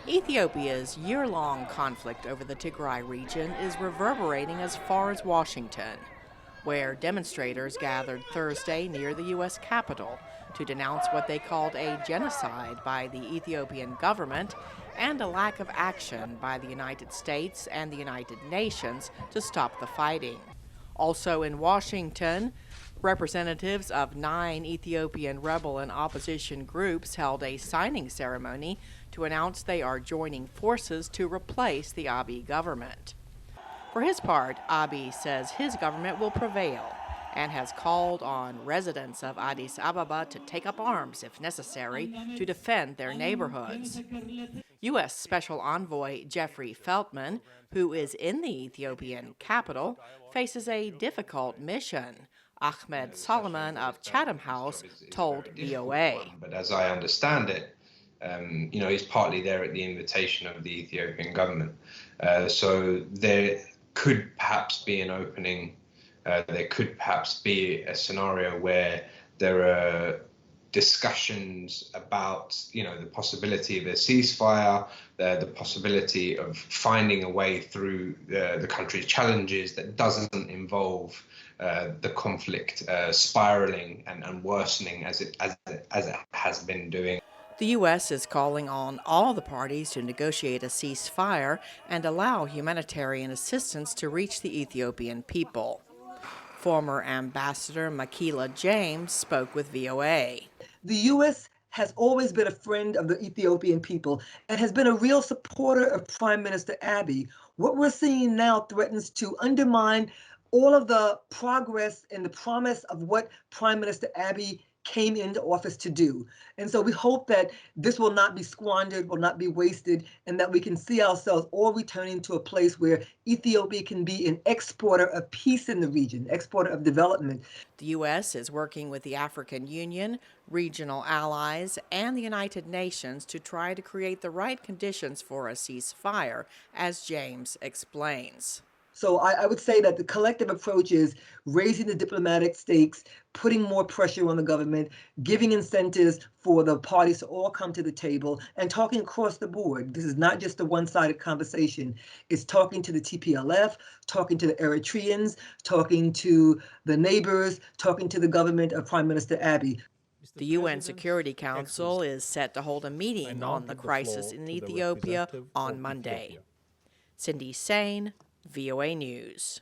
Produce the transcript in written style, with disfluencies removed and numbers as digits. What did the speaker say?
Ethiopia's year-long conflict over the Tigray region is reverberating as far as Washington, where demonstrators gathered Thursday near the U.S. Capitol to denounce what they called a genocide by the Ethiopian government and a lack of action by the United States and the United Nations to stop the fighting. Also in Washington, representatives of 9 Ethiopian rebel and opposition groups held a signing ceremony to announce they are joining forces to replace the Abiy government. For his part, Abiy says his government will prevail and has called on residents of Addis Ababa to take up arms if necessary to defend their neighborhoods. U.S. Special Envoy Jeffrey Feltman, who is in the Ethiopian capital, faces a difficult mission. Ahmed Solomon of Chatham House told VOA. But as I understand it, he's partly there at the invitation of the Ethiopian government. So there could perhaps be an opening. There could perhaps be a scenario where there are discussions about, the possibility of a ceasefire, the possibility of finding a way through the country's challenges that doesn't involve the conflict spiraling and worsening as it has been doing. The U.S. is calling on all the parties to negotiate a ceasefire and allow humanitarian assistance to reach the Ethiopian people. Former Ambassador Makila James spoke with VOA. The U.S. has always been a friend of the Ethiopian people and has been a real supporter of Prime Minister Abiy. What we're seeing now threatens to undermine all of the progress and the promise of what Prime Minister Abiy came into office to do. And so we hope that this will not be squandered, will not be wasted, and that we can see ourselves all returning to a place where Ethiopia can be an exporter of peace in the region, exporter of development. The U.S. is working with the African Union, regional allies, and the United Nations to try to create the right conditions for a ceasefire, as James explains. So I would say that the collective approach is raising the diplomatic stakes, putting more pressure on the government, giving incentives for the parties to all come to the table, and talking across the board. This is not just a one-sided conversation. It's talking to the TPLF, talking to the Eritreans, talking to the neighbors, talking to the government of Prime Minister Abiy. The UN Security Council is set to hold a meeting on the crisis in Ethiopia on Monday. Cindy Sain, VOA News.